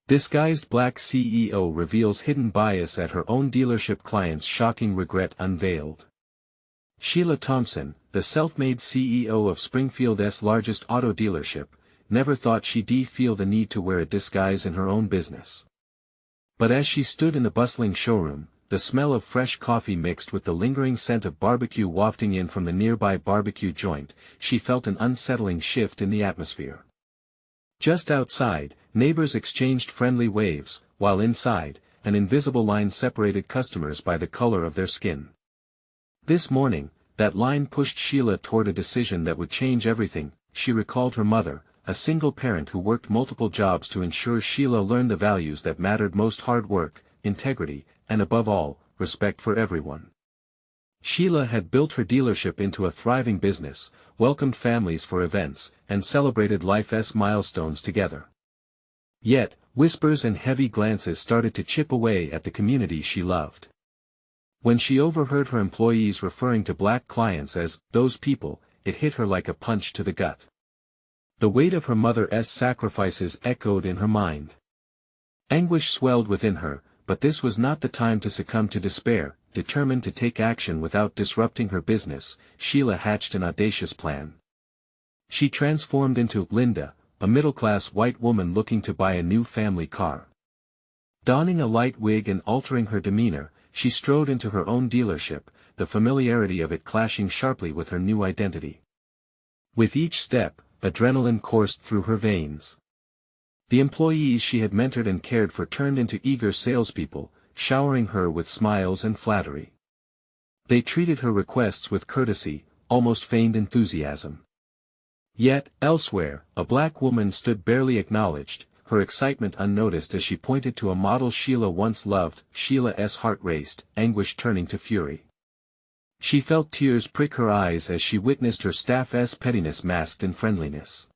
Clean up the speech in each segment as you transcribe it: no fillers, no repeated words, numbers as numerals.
Disguised black CEO reveals hidden bias at her own dealership. Client's shocking regret unveiled. Sheila Thompson, the self-made CEO of Springfield's largest auto dealership, never thought she'd feel the need to wear a disguise in her own business. But as she stood in the bustling showroom, the smell of fresh coffee mixed with the lingering scent of barbecue wafting in from the nearby barbecue joint, she felt an unsettling shift in the atmosphere. Just outside, neighbors exchanged friendly waves, while inside, an invisible line separated customers by the color of their skin. This morning, that line pushed Sheila toward a decision that would change everything. She recalled her mother, a single parent who worked multiple jobs to ensure Sheila learned the values that mattered most: hard work, integrity, and above all, respect for everyone. Sheila had built her dealership into a thriving business, welcomed families for events, and celebrated life's milestones together. Yet, whispers and heavy glances started to chip away at the community she loved. When she overheard her employees referring to black clients as "those people," it hit her like a punch to the gut. The weight of her mother's sacrifices echoed in her mind. Anguish swelled within her, but this was not the time to succumb to despair. Determined to take action without disrupting her business, Sheila hatched an audacious plan. She transformed into Linda, a middle-class white woman looking to buy a new family car. Donning a light wig and altering her demeanor, she strode into her own dealership, the familiarity of it clashing sharply with her new identity. With each step, adrenaline coursed through her veins. The employees she had mentored and cared for turned into eager salespeople, showering her with smiles and flattery. They treated her requests with courtesy, almost feigned enthusiasm. Yet, elsewhere, a black woman stood barely acknowledged, her excitement unnoticed as she pointed to a model Sheila once loved. Sheila's heart raced, anguish turning to fury. She felt tears prick her eyes as she witnessed her staff's pettiness masked in friendliness.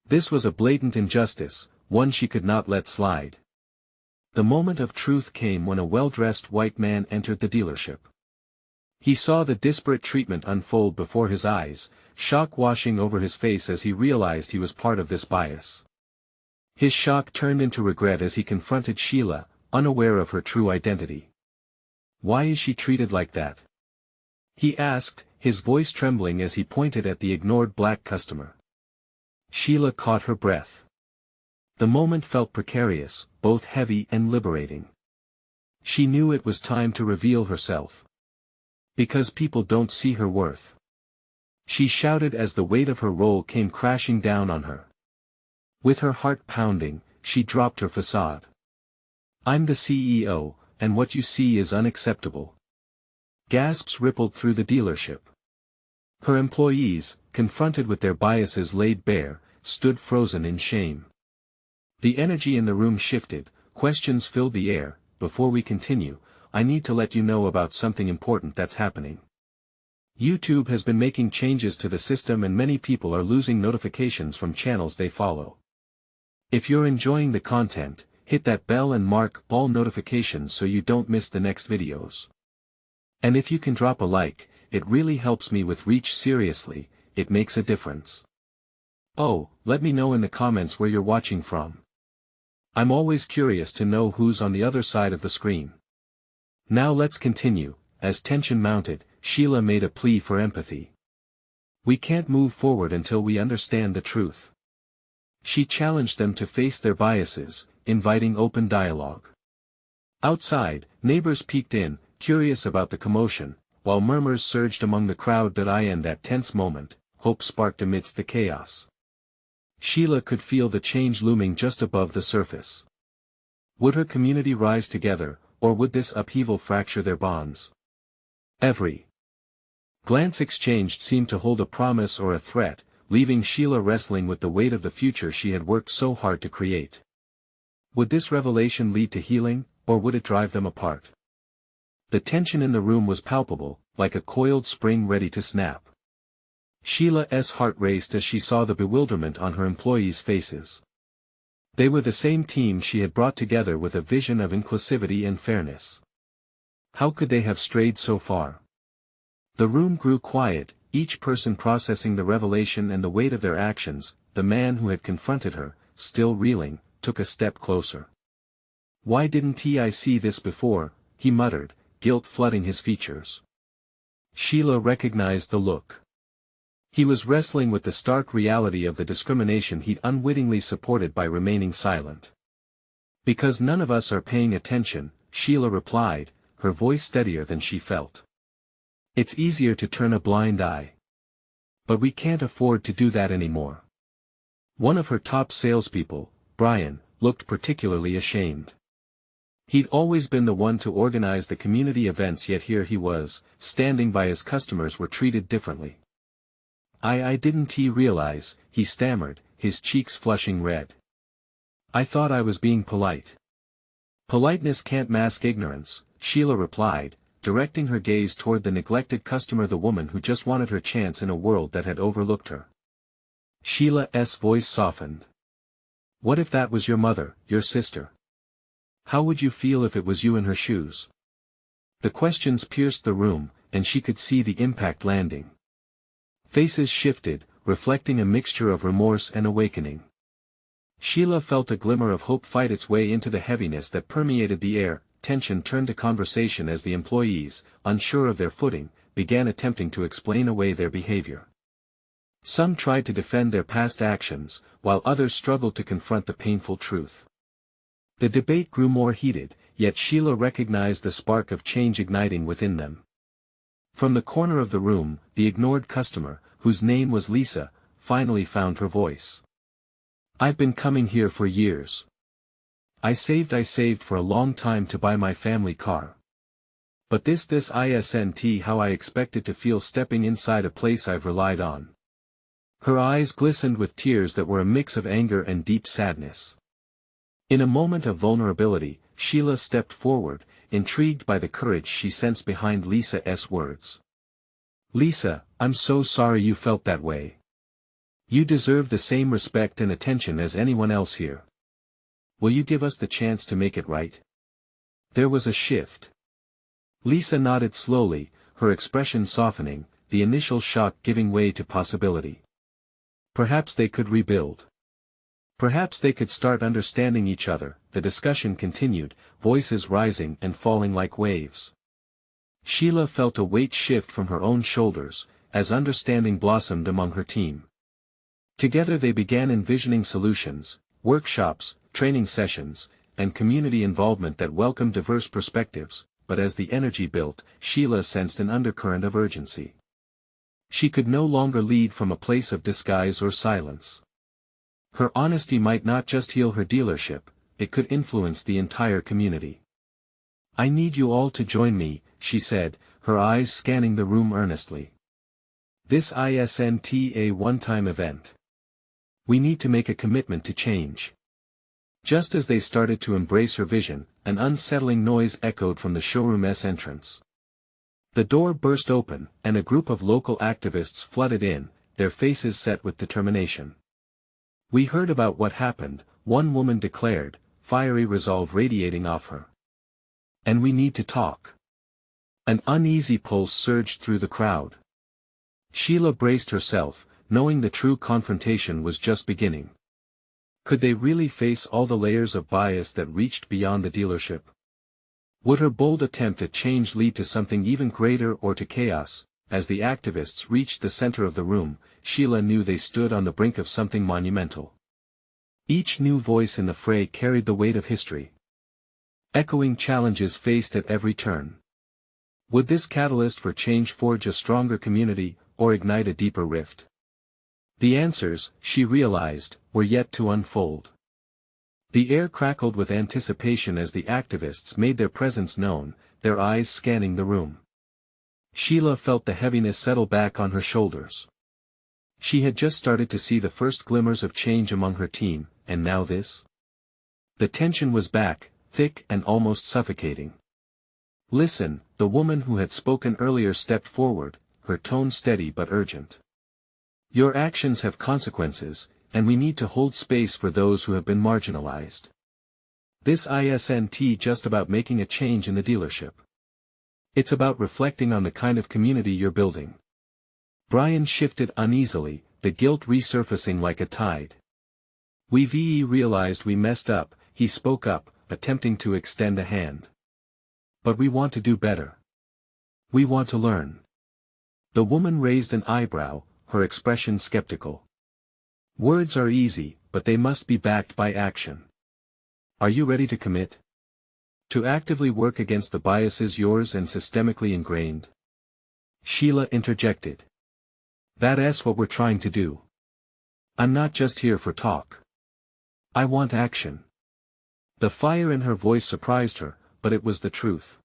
This was a blatant injustice, one she could not let slide. The moment of truth came when a well-dressed white man entered the dealership. He saw the disparate treatment unfold before his eyes, shock washing over his face as he realized he was part of this bias. His shock turned into regret as he confronted Sheila, unaware of her true identity. "Why is she treated like that?" he asked, his voice trembling as he pointed at the ignored black customer. Sheila caught her breath. The moment felt precarious, both heavy and liberating. She knew it was time to reveal herself. Because people don't see her worth. She shouted as the weight of her role came crashing down on her. With her heart pounding, she dropped her facade. "I'm the CEO, and what you see is unacceptable." Gasps rippled through the dealership. Her employees, confronted with their biases laid bare, stood frozen in shame. The energy in the room shifted, questions filled the air. "Before we continue, I need to let you know about something important that's happening. YouTube has been making changes to the system and many people are losing notifications from channels they follow. If you're enjoying the content, hit that bell and mark all notifications so you don't miss the next videos. And if you can drop a like, it really helps me with reach. Seriously, it makes a difference. Oh, let me know in the comments where you're watching from. I'm always curious to know who's on the other side of the screen." Now let's continue. As tension mounted, Sheila made a plea for empathy. "We can't move forward until we understand the truth." She challenged them to face their biases, inviting open dialogue. Outside, neighbors peeked in, curious about the commotion, while murmurs surged among the crowd. In that tense moment, hope sparked amidst the chaos. Sheila could feel the change looming just above the surface. Would her community rise together, or would this upheaval fracture their bonds? Every glance exchanged seemed to hold a promise or a threat, leaving Sheila wrestling with the weight of the future she had worked so hard to create. Would this revelation lead to healing, or would it drive them apart? The tension in the room was palpable, like a coiled spring ready to snap. Sheila's heart raced as she saw the bewilderment on her employees' faces. They were the same team she had brought together with a vision of inclusivity and fairness. How could they have strayed so far? The room grew quiet, each person processing the revelation and the weight of their actions. The man who had confronted her, still reeling, took a step closer. "Why didn't I see this before?" he muttered, guilt flooding his features. Sheila recognized the look. He was wrestling with the stark reality of the discrimination he'd unwittingly supported by remaining silent. "Because none of us are paying attention," Sheila replied, her voice steadier than she felt. "It's easier to turn a blind eye. But we can't afford to do that anymore." One of her top salespeople, Brian, looked particularly ashamed. He'd always been the one to organize the community events, yet here he was, standing by his customers were treated differently. I didn't realize," he stammered, his cheeks flushing red. "I thought I was being polite." "Politeness can't mask ignorance," Sheila replied, directing her gaze toward the neglected customer, the woman who just wanted her chance in a world that had overlooked her. Sheila's voice softened. "What if that was your mother, your sister? How would you feel if it was you in her shoes?" The questions pierced the room, and she could see the impact landing. Faces shifted, reflecting a mixture of remorse and awakening. Sheila felt a glimmer of hope fight its way into the heaviness that permeated the air. Tension turned to conversation as the employees, unsure of their footing, began attempting to explain away their behavior. Some tried to defend their past actions, while others struggled to confront the painful truth. The debate grew more heated, yet Sheila recognized the spark of change igniting within them. From the corner of the room, the ignored customer, whose name was Lisa, finally found her voice. "I've been coming here for years. I saved for a long time to buy my family car. But this isn't how I expected to feel stepping inside a place I've relied on." Her eyes glistened with tears that were a mix of anger and deep sadness. In a moment of vulnerability, Sheila stepped forward, intrigued by the courage she sensed behind Lisa's words. "Lisa, I'm so sorry you felt that way. You deserve the same respect and attention as anyone else here. Will you give us the chance to make it right?" There was a shift. Lisa nodded slowly, her expression softening, the initial shock giving way to possibility. Perhaps they could rebuild. Perhaps they could start understanding each other. The discussion continued, voices rising and falling like waves. Sheila felt a weight shift from her own shoulders, as understanding blossomed among her team. Together they began envisioning solutions, workshops, training sessions, and community involvement that welcomed diverse perspectives, but as the energy built, Sheila sensed an undercurrent of urgency. She could no longer lead from a place of disguise or silence. Her honesty might not just heal her dealership, it could influence the entire community. "I need you all to join me," she said, her eyes scanning the room earnestly. "This isn't a one-time event. We need to make a commitment to change." Just as they started to embrace her vision, an unsettling noise echoed from the showroom's entrance. The door burst open, and a group of local activists flooded in, their faces set with determination. "We heard about what happened," one woman declared, fiery resolve radiating off her. "And we need to talk." An uneasy pulse surged through the crowd. Sheila braced herself, knowing the true confrontation was just beginning. Could they really face all the layers of bias that reached beyond the dealership? Would her bold attempt at change lead to something even greater or to chaos? As the activists reached the center of the room, Sheila knew they stood on the brink of something monumental. Each new voice in the fray carried the weight of history. Echoing challenges faced at every turn. Would this catalyst for change forge a stronger community, or ignite a deeper rift? The answers, she realized, were yet to unfold. The air crackled with anticipation as the activists made their presence known, their eyes scanning the room. Sheila felt the heaviness settle back on her shoulders. She had just started to see the first glimmers of change among her team, and now this? The tension was back, thick and almost suffocating. "Listen," the woman who had spoken earlier stepped forward, her tone steady but urgent. "Your actions have consequences, and we need to hold space for those who have been marginalized. This isn't just about making a change in the dealership. It's about reflecting on the kind of community you're building." Brian shifted uneasily, the guilt resurfacing like a tide. We realized we messed up, he spoke up, attempting to extend a hand. But we want to do better. We want to learn. The woman raised an eyebrow, her expression skeptical. Words are easy, but they must be backed by action. Are you ready to commit? To actively work against the biases yours and systemically ingrained? Sheila interjected. That's what we're trying to do. I'm not just here for talk. I want action. The fire in her voice surprised her, but it was the truth.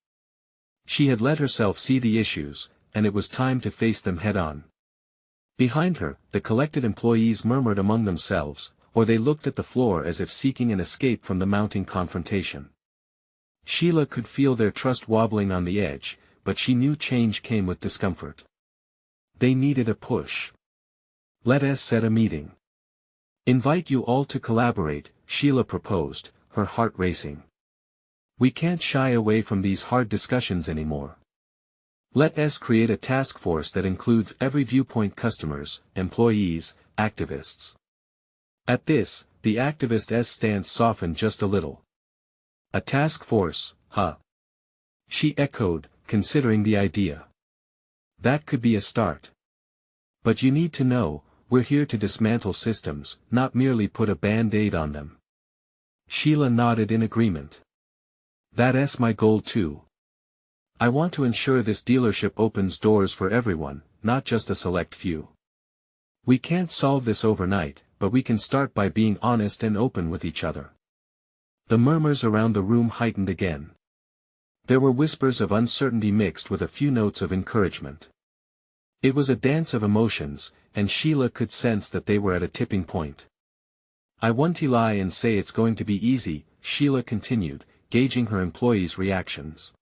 She had let herself see the issues, and it was time to face them head-on. Behind her, the collected employees murmured among themselves, or they looked at the floor as if seeking an escape from the mounting confrontation. Sheila could feel their trust wobbling on the edge, but she knew change came with discomfort. They needed a push. Let us set a meeting. Invite you all to collaborate, Sheila proposed, her heart racing. We can't shy away from these hard discussions anymore. Let us create a task force that includes every viewpoint: customers, employees, activists. At this, the activist's stance softened just a little. A task force, huh? She echoed, considering the idea. That could be a start. But you need to know, we're here to dismantle systems, not merely put a band-aid on them. Sheila nodded in agreement. That's my goal too. I want to ensure this dealership opens doors for everyone, not just a select few. We can't solve this overnight, but we can start by being honest and open with each other. The murmurs around the room heightened again. There were whispers of uncertainty mixed with a few notes of encouragement. It was a dance of emotions, and Sheila could sense that they were at a tipping point. I won't lie and say it's going to be easy, Sheila continued, gauging her employees' reactions.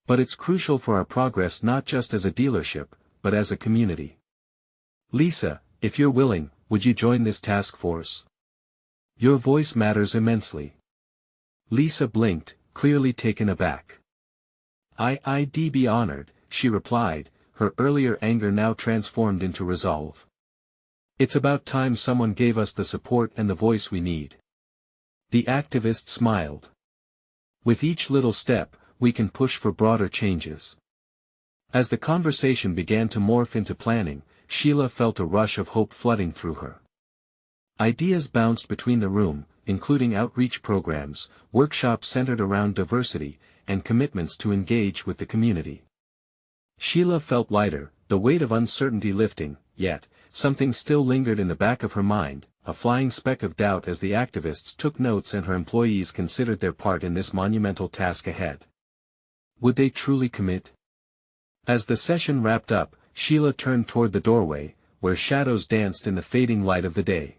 But it's crucial for our progress, not just as a dealership, but as a community. Lisa, if you're willing, would you join this task force? Your voice matters immensely. Lisa blinked, clearly taken aback. I'd be honored, she replied, her earlier anger now transformed into resolve. It's about time someone gave us the support and the voice we need. The activist smiled. With each little step, we can push for broader changes. As the conversation began to morph into planning, Sheila felt a rush of hope flooding through her. Ideas bounced between the room, including outreach programs, workshops centered around diversity, and commitments to engage with the community. Sheila felt lighter, the weight of uncertainty lifting, yet, something still lingered in the back of her mind, a flying speck of doubt as the activists took notes and her employees considered their part in this monumental task ahead. Would they truly commit? As the session wrapped up, Sheila turned toward the doorway, where shadows danced in the fading light of the day.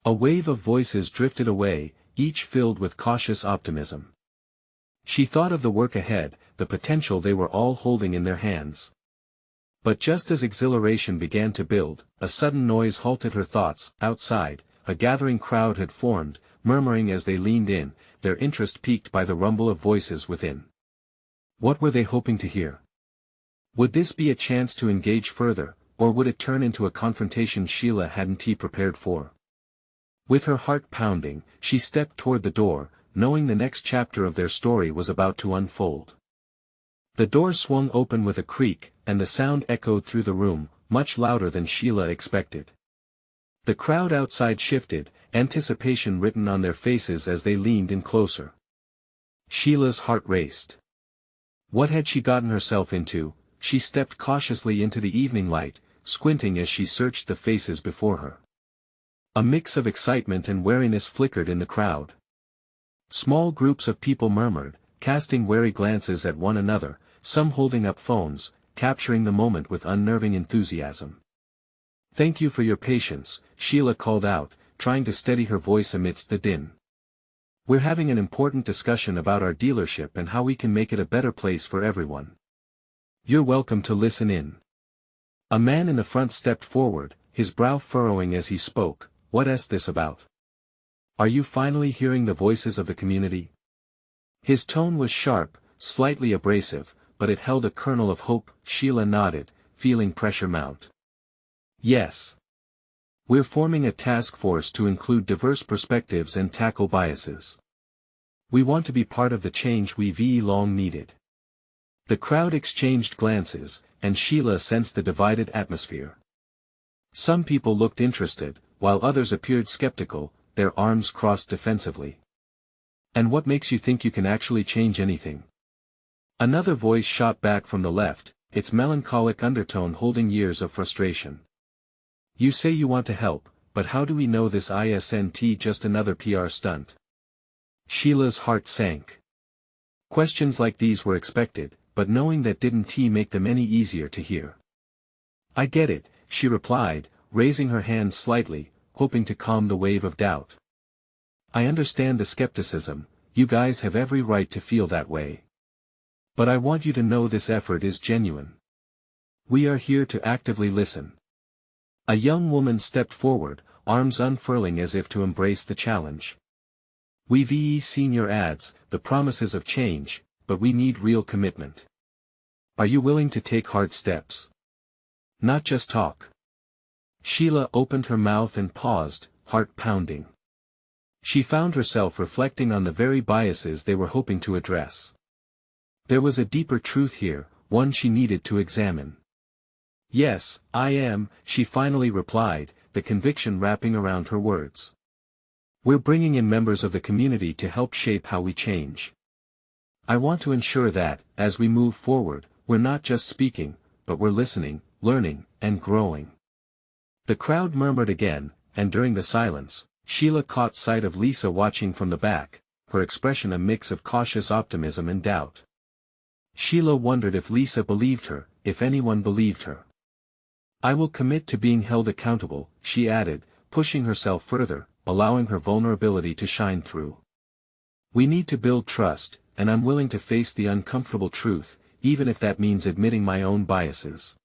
A wave of voices drifted away, each filled with cautious optimism. She thought of the work ahead, the potential they were all holding in their hands. But just as exhilaration began to build, a sudden noise halted her thoughts. Outside, a gathering crowd had formed, murmuring as they leaned in, their interest piqued by the rumble of voices within. What were they hoping to hear? Would this be a chance to engage further, or would it turn into a confrontation Sheila hadn't prepared for? With her heart pounding, she stepped toward the door, knowing the next chapter of their story was about to unfold. The door swung open with a creak, and the sound echoed through the room, much louder than Sheila expected. The crowd outside shifted, anticipation written on their faces as they leaned in closer. Sheila's heart raced. What had she gotten herself into? She stepped cautiously into the evening light, squinting as she searched the faces before her. A mix of excitement and wariness flickered in the crowd. Small groups of people murmured, casting wary glances at one another, some holding up phones, capturing the moment with unnerving enthusiasm. Thank you for your patience, Sheila called out, trying to steady her voice amidst the din. We're having an important discussion about our dealership and how we can make it a better place for everyone. You're welcome to listen in. A man in the front stepped forward, his brow furrowing as he spoke. What's this about? Are you finally hearing the voices of the community? His tone was sharp, slightly abrasive, but it held a kernel of hope. Sheila nodded, feeling pressure mount. Yes. We're forming a task force to include diverse perspectives and tackle biases. We want to be part of the change we've long needed. The crowd exchanged glances, and Sheila sensed the divided atmosphere. Some people looked interested, while others appeared skeptical, their arms crossed defensively. And what makes you think you can actually change anything? Another voice shot back from the left, its melancholic undertone holding years of frustration. You say you want to help, but how do we know this isn't just another PR stunt? Sheila's heart sank. Questions like these were expected, but knowing that didn't make them any easier to hear. I get it, she replied, raising her hand slightly, hoping to calm the wave of doubt. I understand the skepticism, you guys have every right to feel that way. But I want you to know this effort is genuine. We are here to actively listen. A young woman stepped forward, arms unfurling as if to embrace the challenge. We've seen your ads, the promises of change, but we need real commitment. Are you willing to take hard steps? Not just talk. Sheila opened her mouth and paused, heart pounding. She found herself reflecting on the very biases they were hoping to address. There was a deeper truth here, one she needed to examine. Yes, I am, she finally replied, the conviction wrapping around her words. We're bringing in members of the community to help shape how we change. I want to ensure that, as we move forward, we're not just speaking, but we're listening, learning, and growing. The crowd murmured again, and during the silence, Sheila caught sight of Lisa watching from the back, her expression a mix of cautious optimism and doubt. Sheila wondered if Lisa believed her, if anyone believed her. I will commit to being held accountable, she added, pushing herself further, allowing her vulnerability to shine through. We need to build trust, and I'm willing to face the uncomfortable truth, even if that means admitting my own biases.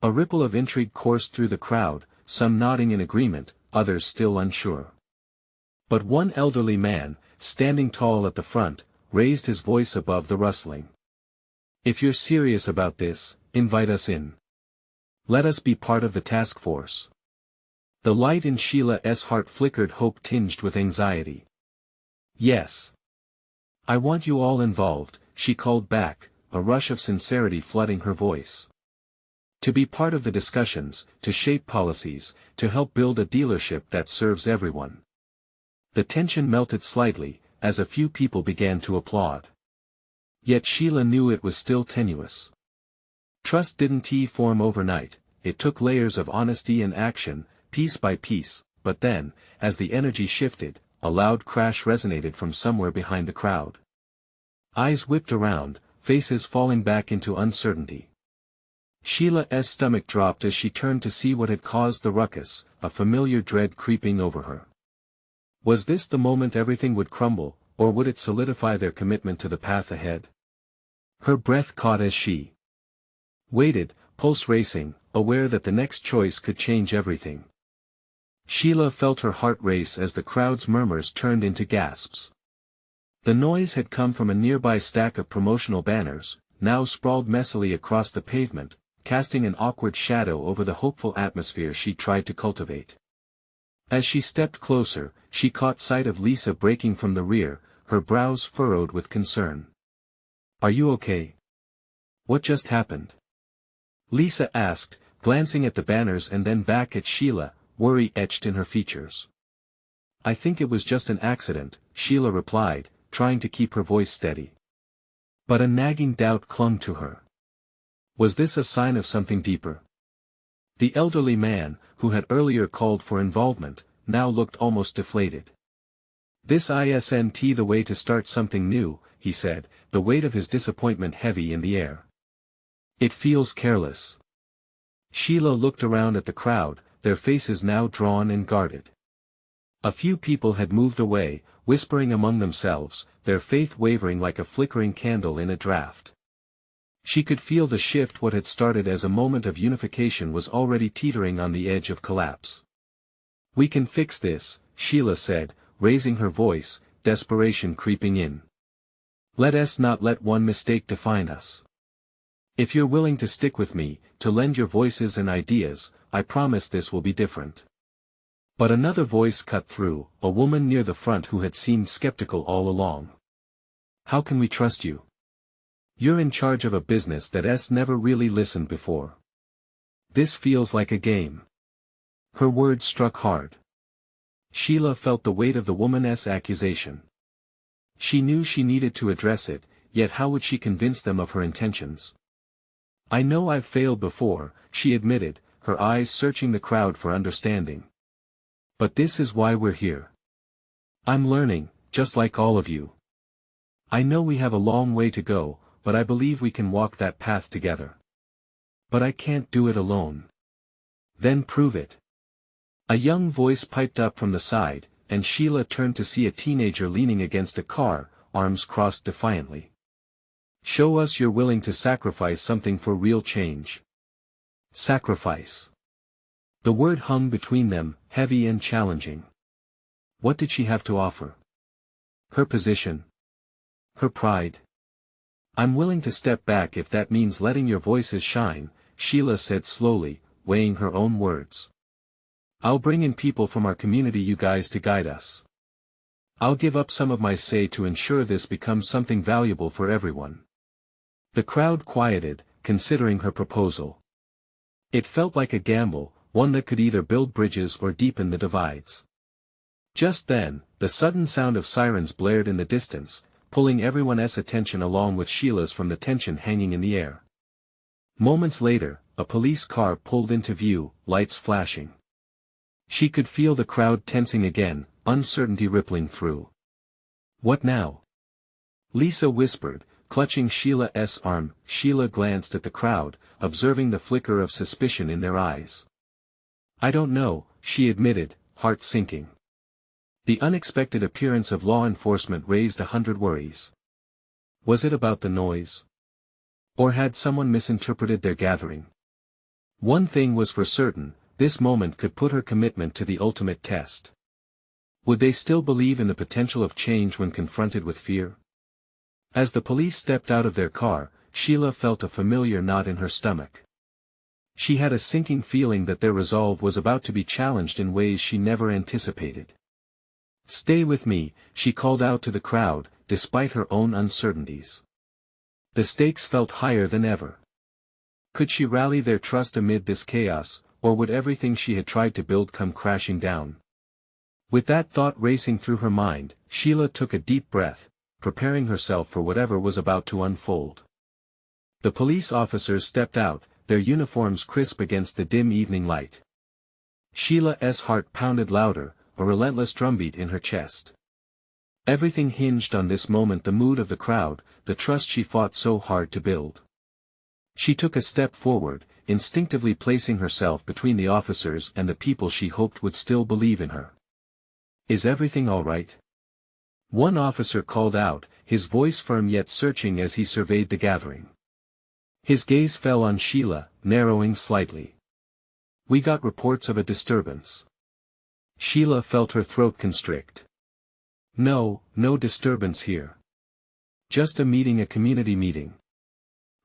A ripple of intrigue coursed through the crowd, some nodding in agreement, others still unsure. But one elderly man, standing tall at the front, raised his voice above the rustling. If you're serious about this, invite us in. Let us be part of the task force. The light in Sheila's heart flickered, hope tinged with anxiety. Yes. I want you all involved, she called back, a rush of sincerity flooding her voice. To be part of the discussions, to shape policies, to help build a dealership that serves everyone. The tension melted slightly, as a few people began to applaud. Yet Sheila knew it was still tenuous. Trust didn't form overnight, it took layers of honesty and action, piece by piece, but then, as the energy shifted, a loud crash resonated from somewhere behind the crowd. Eyes whipped around, faces falling back into uncertainty. Sheila's stomach dropped as she turned to see what had caused the ruckus, a familiar dread creeping over her. Was this the moment everything would crumble, or would it solidify their commitment to the path ahead? Her breath caught as she waited, pulse racing, aware that the next choice could change everything. Sheila felt her heart race as the crowd's murmurs turned into gasps. The noise had come from a nearby stack of promotional banners, now sprawled messily across the pavement, casting an awkward shadow over the hopeful atmosphere she tried to cultivate. As she stepped closer, she caught sight of Lisa breaking from the rear, her brows furrowed with concern. Are you okay? What just happened? Lisa asked, glancing at the banners and then back at Sheila, worry etched in her features. I think it was just an accident, Sheila replied, trying to keep her voice steady. But a nagging doubt clung to her. Was this a sign of something deeper? The elderly man, who had earlier called for involvement, now looked almost deflated. This isn't the way to start something new, he said, the weight of his disappointment heavy in the air. It feels careless. Sheila looked around at the crowd, their faces now drawn and guarded. A few people had moved away, whispering among themselves, their faith wavering like a flickering candle in a draft. She could feel the shift. What had started as a moment of unification was already teetering on the edge of collapse. We can fix this, Sheila said, raising her voice, desperation creeping in. Let us not let one mistake define us. If you're willing to stick with me, to lend your voices and ideas, I promise this will be different. But another voice cut through, a woman near the front who had seemed skeptical all along. How can we trust you? You're in charge of a business that's never really listened before. This feels like a game. Her words struck hard. Sheila felt the weight of the woman's accusation. She knew she needed to address it, yet how would she convince them of her intentions? I know I've failed before, she admitted, her eyes searching the crowd for understanding. But this is why we're here. I'm learning, just like all of you. I know we have a long way to go, but I believe we can walk that path together. But I can't do it alone. Then prove it. A young voice piped up from the side, and Sheila turned to see a teenager leaning against a car, arms crossed defiantly. Show us you're willing to sacrifice something for real change. Sacrifice. The word hung between them, heavy and challenging. What did she have to offer? Her position. Her pride. I'm willing to step back if that means letting your voices shine, Sheila said slowly, weighing her own words. I'll bring in people from our community, you guys, to guide us. I'll give up some of my say to ensure this becomes something valuable for everyone. The crowd quieted, considering her proposal. It felt like a gamble, one that could either build bridges or deepen the divides. Just then, the sudden sound of sirens blared in the distance, pulling everyone's attention along with Sheila's from the tension hanging in the air. Moments later, a police car pulled into view, lights flashing. She could feel the crowd tensing again, uncertainty rippling through. What now? Lisa whispered, clutching Sheila's arm. Sheila glanced at the crowd, observing the flicker of suspicion in their eyes. I don't know, she admitted, heart sinking. The unexpected appearance of law enforcement raised 100 worries. Was it about the noise? Or had someone misinterpreted their gathering? One thing was for certain, this moment could put her commitment to the ultimate test. Would they still believe in the potential of change when confronted with fear? As the police stepped out of their car, Sheila felt a familiar knot in her stomach. She had a sinking feeling that their resolve was about to be challenged in ways she never anticipated. Stay with me, she called out to the crowd, despite her own uncertainties. The stakes felt higher than ever. Could she rally their trust amid this chaos, or would everything she had tried to build come crashing down? With that thought racing through her mind, Sheila took a deep breath, preparing herself for whatever was about to unfold. The police officers stepped out, their uniforms crisp against the dim evening light. Sheila's heart pounded louder, a relentless drumbeat in her chest. Everything hinged on this moment, the mood of the crowd, the trust she fought so hard to build. She took a step forward, instinctively placing herself between the officers and the people she hoped would still believe in her. Is everything all right? One officer called out, his voice firm yet searching as he surveyed the gathering. His gaze fell on Sheila, narrowing slightly. We got reports of a disturbance. Sheila felt her throat constrict. No disturbance here. Just a community meeting.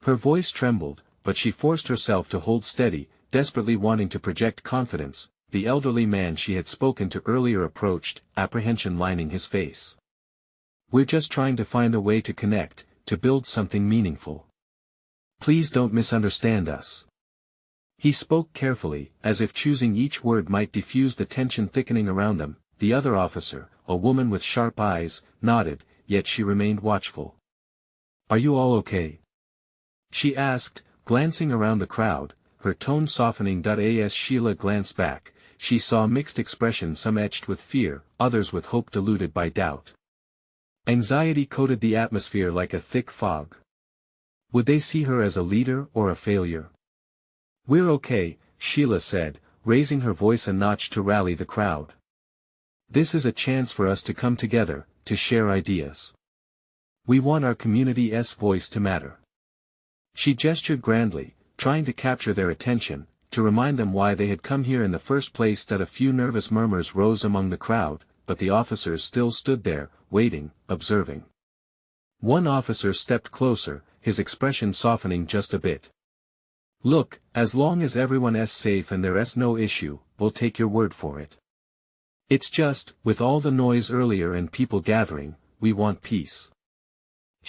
Her voice trembled, but she forced herself to hold steady, desperately wanting to project confidence. The elderly man she had spoken to earlier approached, apprehension lining his face. We're just trying to find a way to connect, to build something meaningful. Please don't misunderstand us. He spoke carefully, as if choosing each word might diffuse the tension thickening around them. The other officer, a woman with sharp eyes, nodded, yet she remained watchful. Are you all okay? She asked, glancing around the crowd, her tone softening. As Sheila glanced back, she saw mixed expressions, some etched with fear, others with hope diluted by doubt. Anxiety coated the atmosphere like a thick fog. Would they see her as a leader or a failure? We're okay, Sheila said, raising her voice a notch to rally the crowd. This is a chance for us to come together, to share ideas. We want our community's voice to matter. She gestured grandly, trying to capture their attention, to remind them why they had come here in the first place. A few nervous murmurs rose among the crowd, but the officers still stood there, waiting, observing. One officer stepped closer, his expression softening just a bit. Look, as long as everyone's safe and there's no issue, we'll take your word for it. It's just, with all the noise earlier and people gathering, we want peace.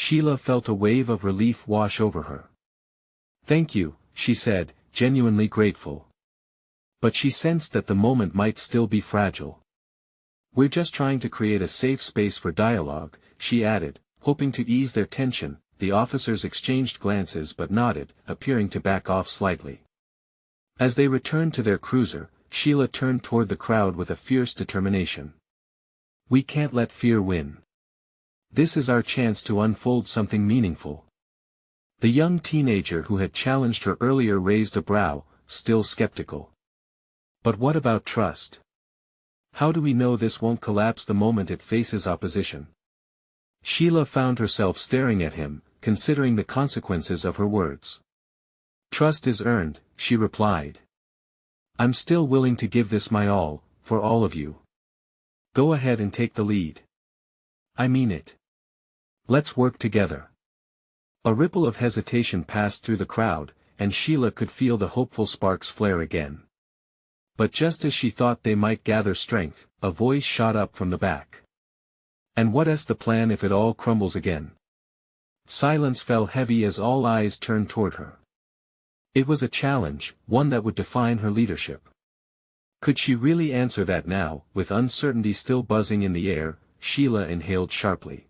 Sheila felt a wave of relief wash over her. Thank you, she said, genuinely grateful. But she sensed that the moment might still be fragile. We're just trying to create a safe space for dialogue, she added, hoping to ease their tension. The officers exchanged glances but nodded, appearing to back off slightly. As they returned to their cruiser, Sheila turned toward the crowd with a fierce determination. We can't let fear win. This is our chance to unfold something meaningful. The young teenager who had challenged her earlier raised a brow, still skeptical. But what about trust? How do we know this won't collapse the moment it faces opposition? Sheila found herself staring at him, considering the consequences of her words. Trust is earned, she replied. I'm still willing to give this my all, for all of you. Go ahead and take the lead. I mean it. Let's work together. A ripple of hesitation passed through the crowd, and Sheila could feel the hopeful sparks flare again. But just as she thought they might gather strength, a voice shot up from the back. And what's the plan if it all crumbles again? Silence fell heavy as all eyes turned toward her. It was a challenge, one that would define her leadership. Could she really answer that now? With uncertainty still buzzing in the air, Sheila inhaled sharply.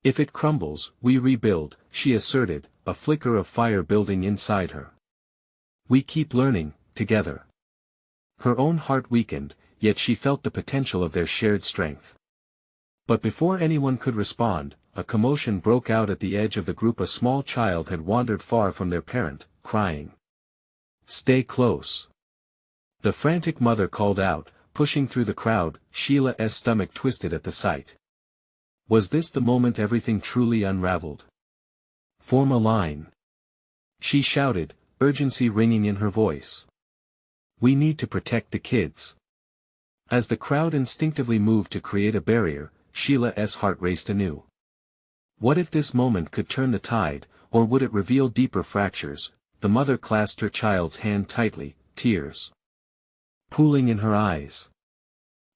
If it crumbles, we rebuild, she asserted, a flicker of fire building inside her. We keep learning, together. Her own heart weakened, yet she felt the potential of their shared strength. But before anyone could respond, a commotion broke out at the edge of the group. A small child had wandered far from their parent, crying. Stay close. The frantic mother called out, pushing through the crowd. Sheila's stomach twisted at the sight. Was this the moment everything truly unraveled? Form a line. She shouted, urgency ringing in her voice. We need to protect the kids. As the crowd instinctively moved to create a barrier, Sheila's heart raced anew. What if this moment could turn the tide, or would it reveal deeper fractures? The mother clasped her child's hand tightly, tears pooling in her eyes.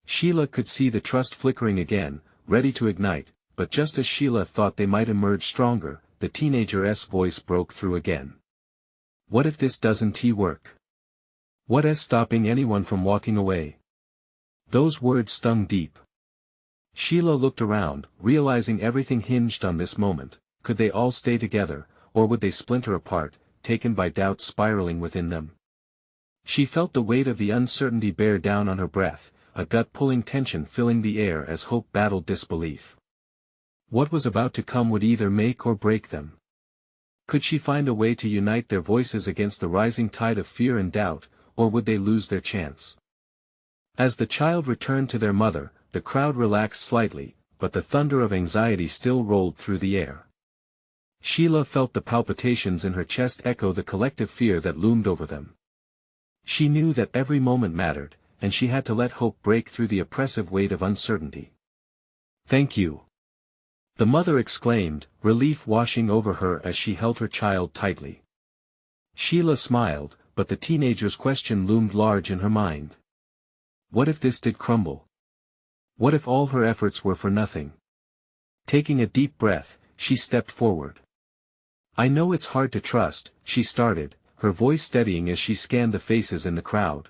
Sheila could see the trust flickering again, ready to ignite, but just as Sheila thought they might emerge stronger, the teenager's voice broke through again. What if this doesn't work? What's stopping anyone from walking away? Those words stung deep. Sheila looked around, realizing everything hinged on this moment. Could they all stay together, or would they splinter apart, taken by doubt spiraling within them? She felt the weight of the uncertainty bear down on her breath, a gut-pulling tension filling the air as hope battled disbelief. What was about to come would either make or break them. Could she find a way to unite their voices against the rising tide of fear and doubt, or would they lose their chance? As the child returned to their mother, the crowd relaxed slightly, but the thunder of anxiety still rolled through the air. Sheila felt the palpitations in her chest echo the collective fear that loomed over them. She knew that every moment mattered, and she had to let hope break through the oppressive weight of uncertainty. Thank you. The mother exclaimed, relief washing over her as she held her child tightly. Sheila smiled, but the teenager's question loomed large in her mind. What if this did crumble? What if all her efforts were for nothing? Taking a deep breath, she stepped forward. I know it's hard to trust, she started, her voice steadying as she scanned the faces in the crowd.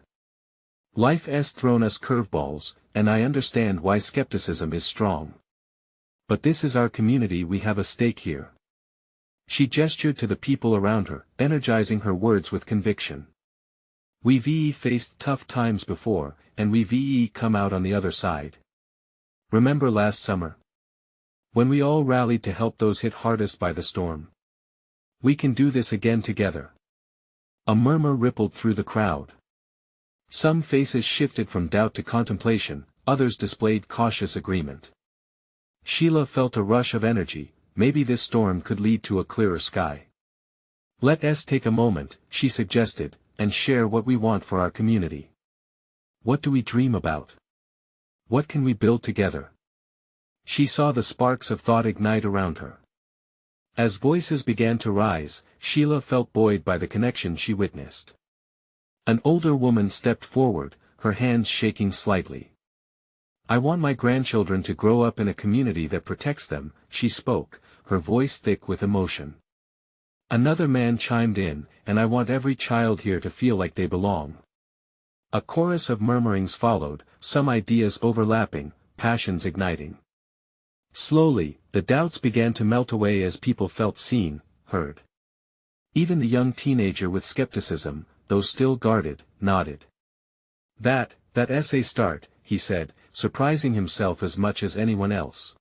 Life's thrown us curveballs, and I understand why skepticism is strong. But this is our community, we have a stake here. She gestured to the people around her, energizing her words with conviction. We've faced tough times before, and we've come out on the other side. Remember last summer? When we all rallied to help those hit hardest by the storm. We can do this again together. A murmur rippled through the crowd. Some faces shifted from doubt to contemplation, others displayed cautious agreement. Sheila felt a rush of energy, maybe this storm could lead to a clearer sky. Let's take a moment, she suggested, and share what we want for our community. What do we dream about? What can we build together? She saw the sparks of thought ignite around her. As voices began to rise, Sheila felt buoyed by the connection she witnessed. An older woman stepped forward, her hands shaking slightly. I want my grandchildren to grow up in a community that protects them, she spoke, her voice thick with emotion. Another man chimed in, and I want every child here to feel like they belong. A chorus of murmurings followed, some ideas overlapping, passions igniting. Slowly, the doubts began to melt away as people felt seen, heard. Even the young teenager with skepticism, though still guarded, nodded. That essay start, he said, surprising himself as much as anyone else.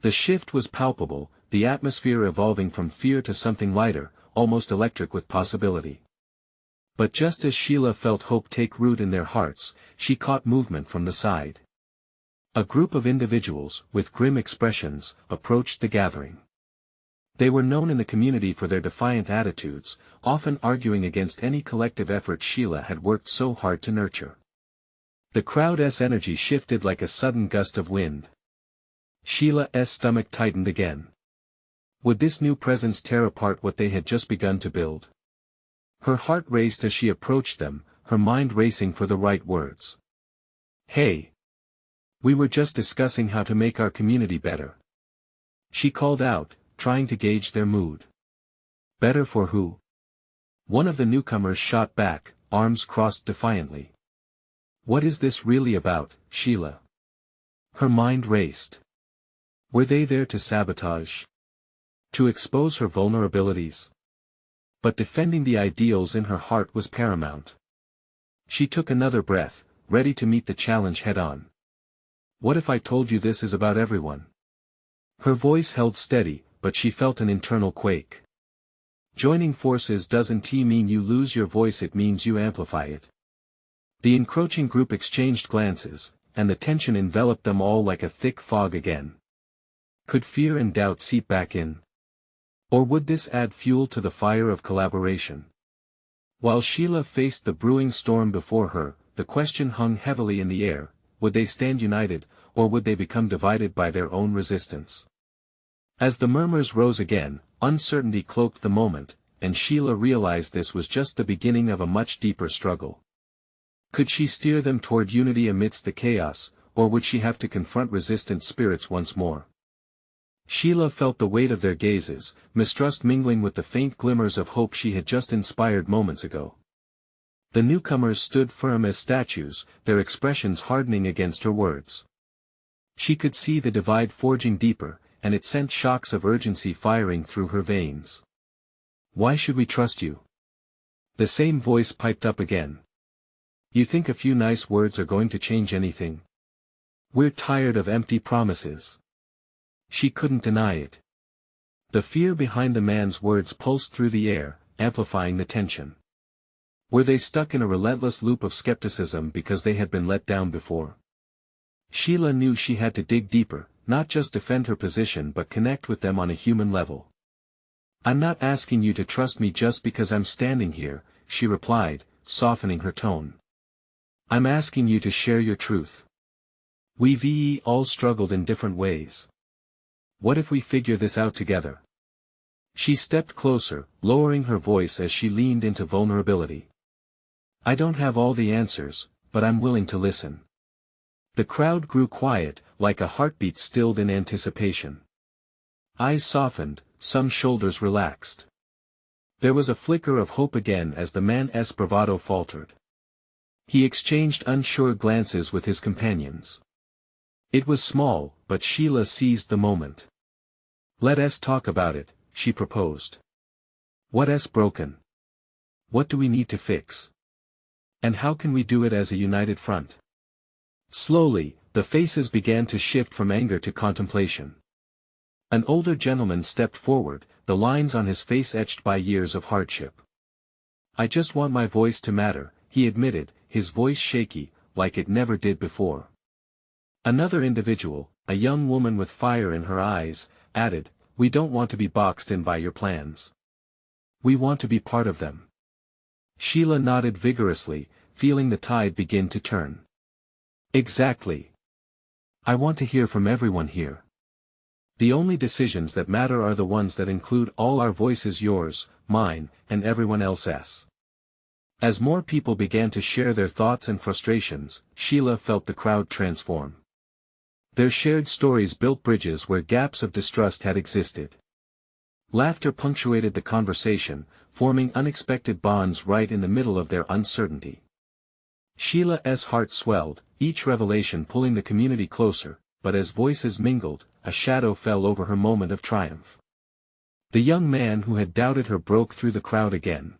The shift was palpable, the atmosphere evolving from fear to something lighter, almost electric with possibility. But just as Sheila felt hope take root in their hearts, she caught movement from the side. A group of individuals, with grim expressions, approached the gathering. They were known in the community for their defiant attitudes, often arguing against any collective effort Sheila had worked so hard to nurture. The crowd's energy shifted like a sudden gust of wind. Sheila's stomach tightened again. Would this new presence tear apart what they had just begun to build? Her heart raced as she approached them, her mind racing for the right words. Hey! We were just discussing how to make our community better. She called out, trying to gauge their mood. Better for who? One of the newcomers shot back, arms crossed defiantly. What is this really about, Sheila? Her mind raced. Were they there to sabotage? To expose her vulnerabilities? But defending the ideals in her heart was paramount. She took another breath, ready to meet the challenge head-on. What if I told you this is about everyone? Her voice held steady, but she felt an internal quake. Joining forces doesn't mean you lose your voice, it means you amplify it. The encroaching group exchanged glances, and the tension enveloped them all like a thick fog again. Could fear and doubt seep back in? Or would this add fuel to the fire of collaboration? While Sheila faced the brewing storm before her, the question hung heavily in the air: would they stand united, or would they become divided by their own resistance? As the murmurs rose again, uncertainty cloaked the moment, and Sheila realized this was just the beginning of a much deeper struggle. Could she steer them toward unity amidst the chaos, or would she have to confront resistant spirits once more? Sheila felt the weight of their gazes, mistrust mingling with the faint glimmers of hope she had just inspired moments ago. The newcomers stood firm as statues, their expressions hardening against her words. She could see the divide forging deeper, and it sent shocks of urgency firing through her veins. Why should we trust you? The same voice piped up again. You think a few nice words are going to change anything? We're tired of empty promises. She couldn't deny it. The fear behind the man's words pulsed through the air, amplifying the tension. Were they stuck in a relentless loop of skepticism because they had been let down before? Sheila knew she had to dig deeper, not just defend her position but connect with them on a human level. I'm not asking you to trust me just because I'm standing here, she replied, softening her tone. I'm asking you to share your truth. We've all struggled in different ways. What if we figure this out together? She stepped closer, lowering her voice as she leaned into vulnerability. I don't have all the answers, but I'm willing to listen. The crowd grew quiet, like a heartbeat stilled in anticipation. Eyes softened, some shoulders relaxed. There was a flicker of hope again as the man's bravado faltered. He exchanged unsure glances with his companions. It was small, but Sheila seized the moment. Let's talk about it, she proposed. What's broken? What do we need to fix? And how can we do it as a united front? Slowly, the faces began to shift from anger to contemplation. An older gentleman stepped forward, the lines on his face etched by years of hardship. I just want my voice to matter, he admitted, his voice shaky, like it never did before. Another individual, a young woman with fire in her eyes, added, we don't want to be boxed in by your plans. We want to be part of them. Sheila nodded vigorously, feeling the tide begin to turn. Exactly. I want to hear from everyone here. The only decisions that matter are the ones that include all our voices, yours, mine, and everyone else's. As more people began to share their thoughts and frustrations, Sheila felt the crowd transform. Their shared stories built bridges where gaps of distrust had existed. Laughter punctuated the conversation, forming unexpected bonds right in the middle of their uncertainty. Sheila's heart swelled, each revelation pulling the community closer, but as voices mingled, a shadow fell over her moment of triumph. The young man who had doubted her broke through the crowd again.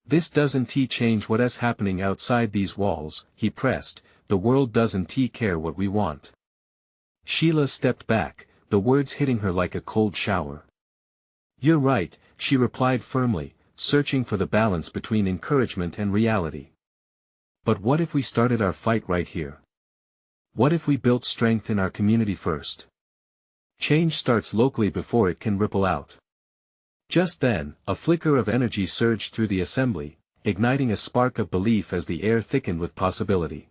"This doesn't change what is happening outside these walls," he pressed, "the world doesn't care what we want." Sheila stepped back, the words hitting her like a cold shower. "You're right," she replied firmly, searching for the balance between encouragement and reality. "But what if we started our fight right here? What if we built strength in our community first? Change starts locally before it can ripple out." Just then, a flicker of energy surged through the assembly, igniting a spark of belief as the air thickened with possibility.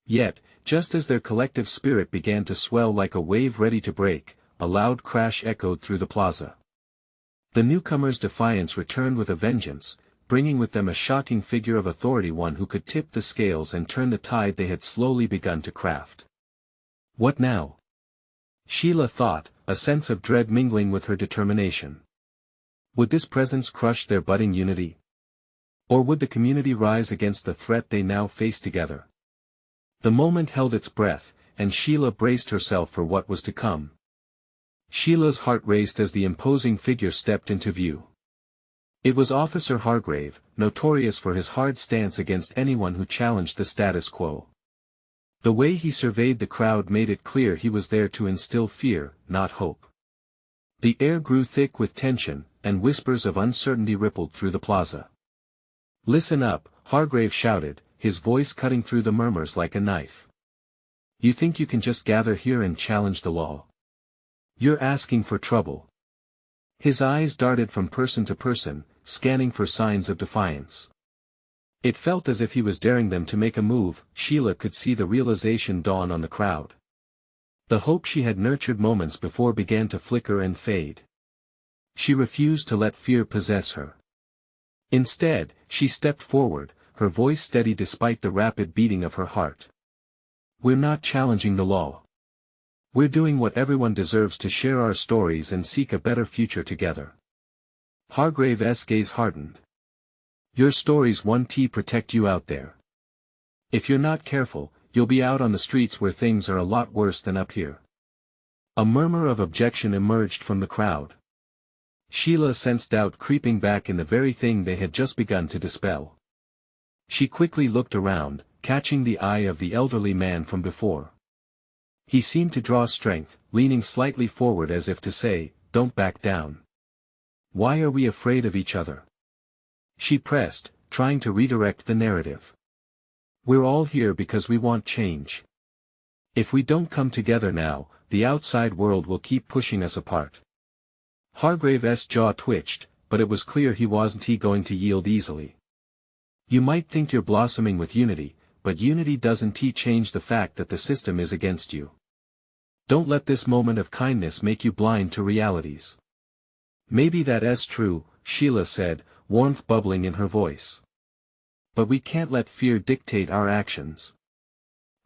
Yet, just as their collective spirit began to swell like a wave ready to break, a loud crash echoed through the plaza. The newcomers' defiance returned with a vengeance, bringing with them a shocking figure of authority, one who could tip the scales and turn the tide they had slowly begun to craft. What now? Sheila thought, a sense of dread mingling with her determination. Would this presence crush their budding unity? Or would the community rise against the threat they now faced together? The moment held its breath, and Sheila braced herself for what was to come. Sheila's heart raced as the imposing figure stepped into view. It was Officer Hargrave, notorious for his hard stance against anyone who challenged the status quo. The way he surveyed the crowd made it clear he was there to instill fear, not hope. The air grew thick with tension, and whispers of uncertainty rippled through the plaza. "Listen up," Hargrave shouted, his voice cutting through the murmurs like a knife. "You think you can just gather here and challenge the law? You're asking for trouble." His eyes darted from person to person, scanning for signs of defiance. It felt as if he was daring them to make a move. Sheila could see the realization dawn on the crowd. The hope she had nurtured moments before began to flicker and fade. She refused to let fear possess her. Instead, she stepped forward, her voice steady despite the rapid beating of her heart. "We're not challenging the law. We're doing what everyone deserves, to share our stories and seek a better future together." Hargrave's gaze hardened. "Your stories won't protect you out there. If you're not careful, you'll be out on the streets where things are a lot worse than up here." A murmur of objection emerged from the crowd. Sheila sensed doubt creeping back in the very thing they had just begun to dispel. She quickly looked around, catching the eye of the elderly man from before. He seemed to draw strength, leaning slightly forward as if to say, "Don't back down. Why are we afraid of each other?" She pressed, trying to redirect the narrative. "We're all here because we want change. If we don't come together now, the outside world will keep pushing us apart." Hargrave's jaw twitched, but it was clear he wasn't going to yield easily. "You might think you're blossoming with unity, but unity doesn't change the fact that the system is against you. Don't let this moment of kindness make you blind to realities." "Maybe that's true," Sheila said, warmth bubbling in her voice. "But we can't let fear dictate our actions.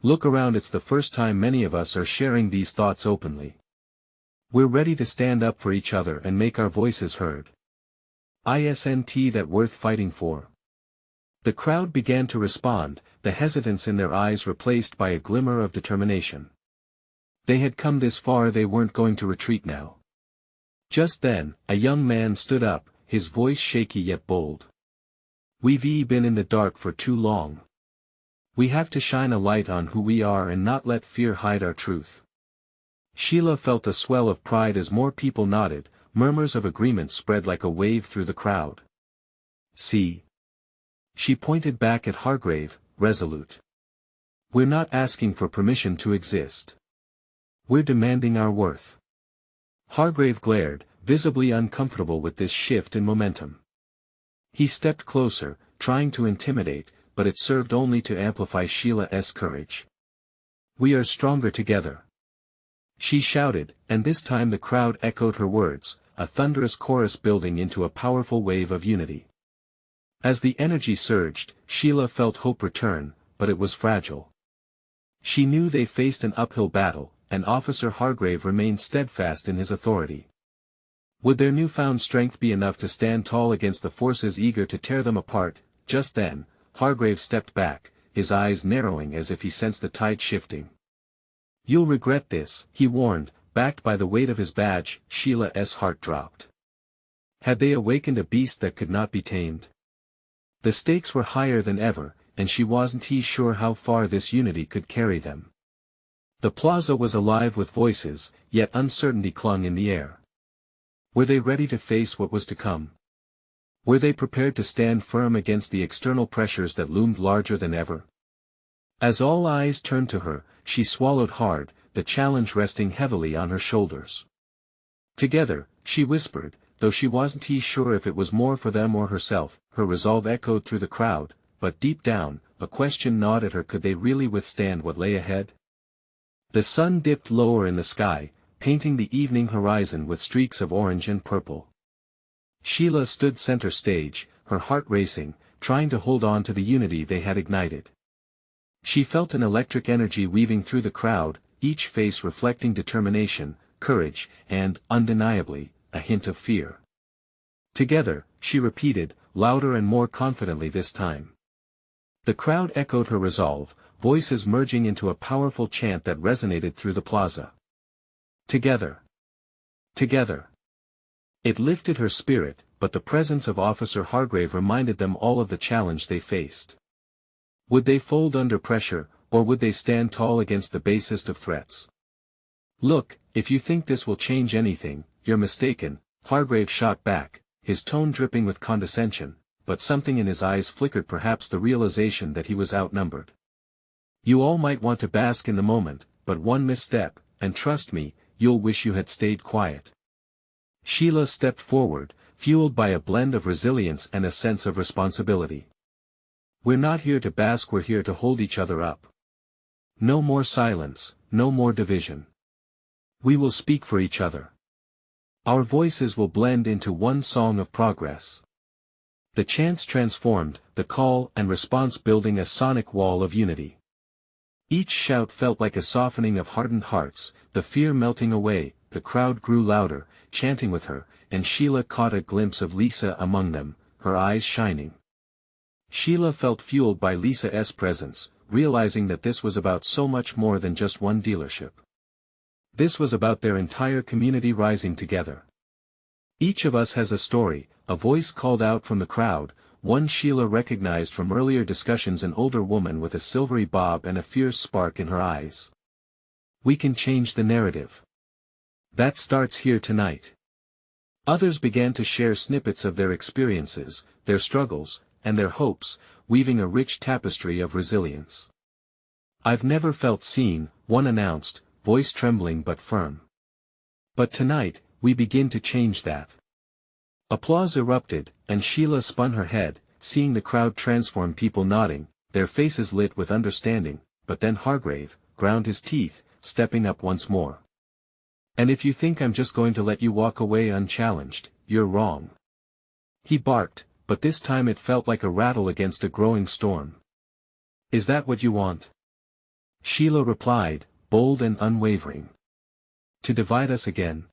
Look around, it's the first time many of us are sharing these thoughts openly. We're ready to stand up for each other and make our voices heard. Isn't that worth fighting for?" The crowd began to respond, the hesitance in their eyes replaced by a glimmer of determination. They had come this far, they weren't going to retreat now. Just then, a young man stood up, his voice shaky yet bold. "We've been in the dark for too long. We have to shine a light on who we are and not let fear hide our truth." Sheila felt a swell of pride as more people nodded, murmurs of agreement spread like a wave through the crowd. "See?" She pointed back at Hargrave, resolute. "We're not asking for permission to exist. We're demanding our worth." Hargrave glared, visibly uncomfortable with this shift in momentum. He stepped closer, trying to intimidate, but it served only to amplify Sheila's courage. "We are stronger together," she shouted, and this time the crowd echoed her words, a thunderous chorus building into a powerful wave of unity. As the energy surged, Sheila felt hope return, but it was fragile. She knew they faced an uphill battle, and Officer Hargrave remained steadfast in his authority. Would their newfound strength be enough to stand tall against the forces eager to tear them apart? Just then, Hargrave stepped back, his eyes narrowing as if he sensed the tide shifting. "You'll regret this," he warned, backed by the weight of his badge. Sheila's heart dropped. Had they awakened a beast that could not be tamed? The stakes were higher than ever, and she wasn't sure how far this unity could carry them. The plaza was alive with voices, yet uncertainty clung in the air. Were they ready to face what was to come? Were they prepared to stand firm against the external pressures that loomed larger than ever? As all eyes turned to her, she swallowed hard, the challenge resting heavily on her shoulders. "Together," she whispered, though she wasn't sure if it was more for them or herself. Her resolve echoed through the crowd, but deep down, a question gnawed at her: could they really withstand what lay ahead? The sun dipped lower in the sky, painting the evening horizon with streaks of orange and purple. Sheila stood center stage, her heart racing, trying to hold on to the unity they had ignited. She felt an electric energy weaving through the crowd, each face reflecting determination, courage, and, undeniably, a hint of fear. "Together," she repeated, louder and more confidently this time. The crowd echoed her resolve, voices merging into a powerful chant that resonated through the plaza. "Together! Together!" It lifted her spirit, but the presence of Officer Hargrave reminded them all of the challenge they faced. Would they fold under pressure, or would they stand tall against the basest of threats? "Look, if you think this will change anything, you're mistaken," Hargrave shot back, his tone dripping with condescension, but something in his eyes flickered, perhaps the realization that he was outnumbered. "You all might want to bask in the moment, but one misstep, and trust me, you'll wish you had stayed quiet." Sheila stepped forward, fueled by a blend of resilience and a sense of responsibility. "We're not here to bask, we're here to hold each other up. No more silence, no more division. We will speak for each other. Our voices will blend into one song of progress." The chants transformed, the call and response building a sonic wall of unity. Each shout felt like a softening of hardened hearts, the fear melting away. The crowd grew louder, chanting with her, and Sheila caught a glimpse of Lisa among them, her eyes shining. Sheila felt fueled by Lisa's presence, realizing that this was about so much more than just one dealership. This was about their entire community rising together. "Each of us has a story," a voice called out from the crowd, one Sheila recognized from earlier discussions, an older woman with a silvery bob and a fierce spark in her eyes. "We can change the narrative. That starts here tonight." Others began to share snippets of their experiences, their struggles, and their hopes, weaving a rich tapestry of resilience. "I've never felt seen," one announced, voice trembling but firm. "But tonight, we begin to change that." Applause erupted, and Sheila spun her head, seeing the crowd transform, people nodding, their faces lit with understanding, but then Hargrave ground his teeth, stepping up once more. "And if you think I'm just going to let you walk away unchallenged, you're wrong." He barked, but this time it felt like a rattle against a growing storm. "Is that what you want?" Sheila replied, bold and unwavering. "To divide us again?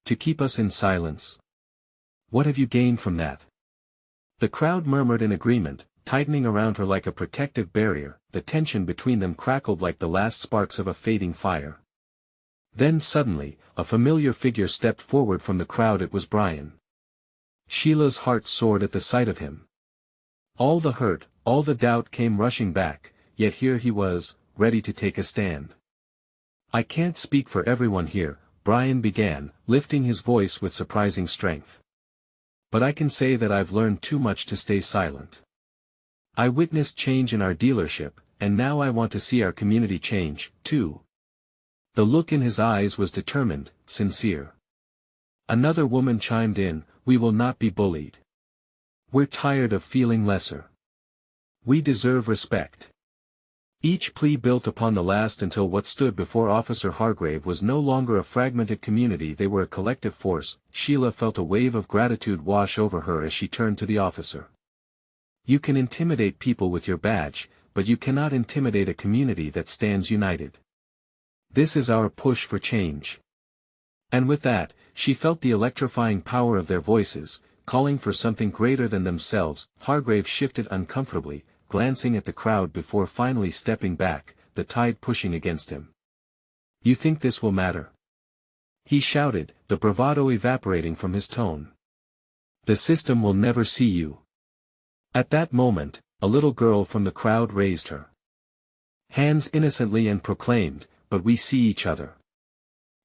To keep us in silence? What have you gained from that?" The crowd murmured in agreement, tightening around her like a protective barrier. The tension between them crackled like the last sparks of a fading fire. Then suddenly, a familiar figure stepped forward from the crowd. It was Brian. Sheila's heart soared at the sight of him. All the hurt, all the doubt came rushing back, yet here he was, ready to take a stand. "I can't speak for everyone here," Brian began, lifting his voice with surprising strength. "But I can say that I've learned too much to stay silent. I witnessed change in our dealership, and now I want to see our community change, too." The look in his eyes was determined, sincere. Another woman chimed in, "We will not be bullied. We're tired of feeling lesser. We deserve respect." Each plea built upon the last until what stood before Officer Hargrave was no longer a fragmented community, they were a collective force. Sheila felt a wave of gratitude wash over her as she turned to the officer. "You can intimidate people with your badge, but you cannot intimidate a community that stands united. This is our push for change. And with that, she felt the electrifying power of their voices, calling for something greater than themselves. Hargrave shifted uncomfortably, glancing at the crowd before finally stepping back, the tide pushing against him. "You think this will matter?" he shouted, the bravado evaporating from his tone. "The system will never see you." At that moment, a little girl from the crowd raised her hands innocently and proclaimed, "But we see each other."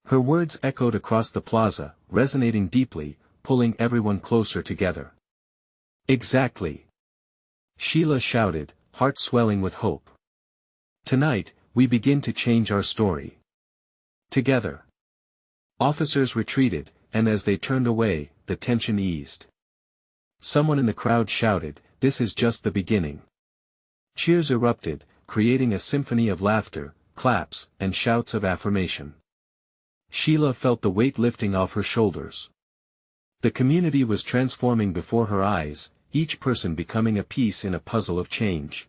Her words echoed across the plaza, resonating deeply, pulling everyone closer together. "Exactly," Sheila shouted, heart swelling with hope. "Tonight, we begin to change our story. Together." Officers retreated, and as they turned away, the tension eased. Someone in the crowd shouted, "This is just the beginning." Cheers erupted, creating a symphony of laughter, claps, and shouts of affirmation. Sheila felt the weight lifting off her shoulders. The community was transforming before her eyes, each person becoming a piece in a puzzle of change.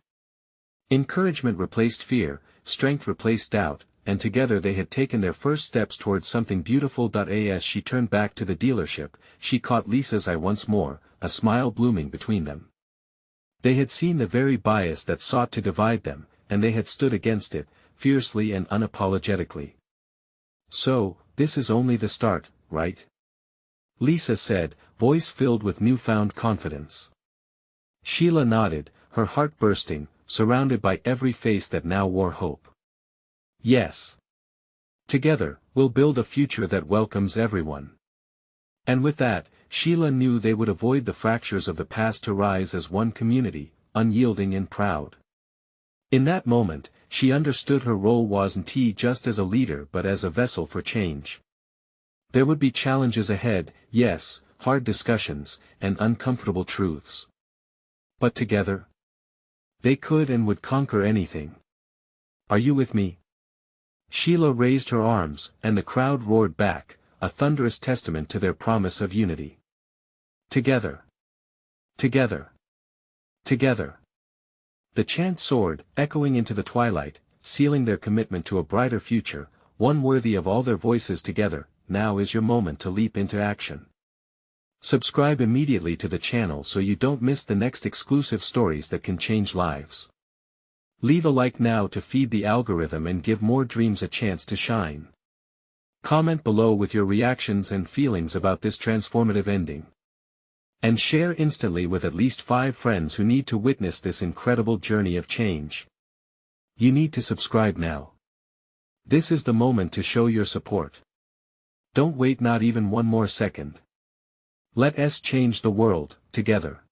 Encouragement replaced fear, strength replaced doubt, and together they had taken their first steps towards something beautiful. As she turned back to the dealership, she caught Lisa's eye once more, a smile blooming between them. They had seen the very bias that sought to divide them, and they had stood against it, fiercely and unapologetically. "So, this is only the start, right?" Lisa said, voice filled with newfound confidence. Sheila nodded, her heart bursting, surrounded by every face that now wore hope. "Yes. Together, we'll build a future that welcomes everyone." And with that, Sheila knew they would avoid the fractures of the past to rise as one community, unyielding and proud. In that moment, she understood her role wasn't just as a leader but as a vessel for change. There would be challenges ahead, yes, hard discussions, and uncomfortable truths. But together, they could and would conquer anything. "Are you with me?" Sheila raised her arms, and the crowd roared back, a thunderous testament to their promise of unity. "Together! Together! Together!" The chant soared, echoing into the twilight, sealing their commitment to a brighter future, one worthy of all their voices together. Now is your moment to leap into action. Subscribe immediately to the channel so you don't miss the next exclusive stories that can change lives. Leave a like now to feed the algorithm and give more dreams a chance to shine. Comment below with your reactions and feelings about this transformative ending. And share instantly with at least 5 friends who need to witness this incredible journey of change. You need to subscribe now. This is the moment to show your support. Don't wait not even one more second. Let us change the world, together.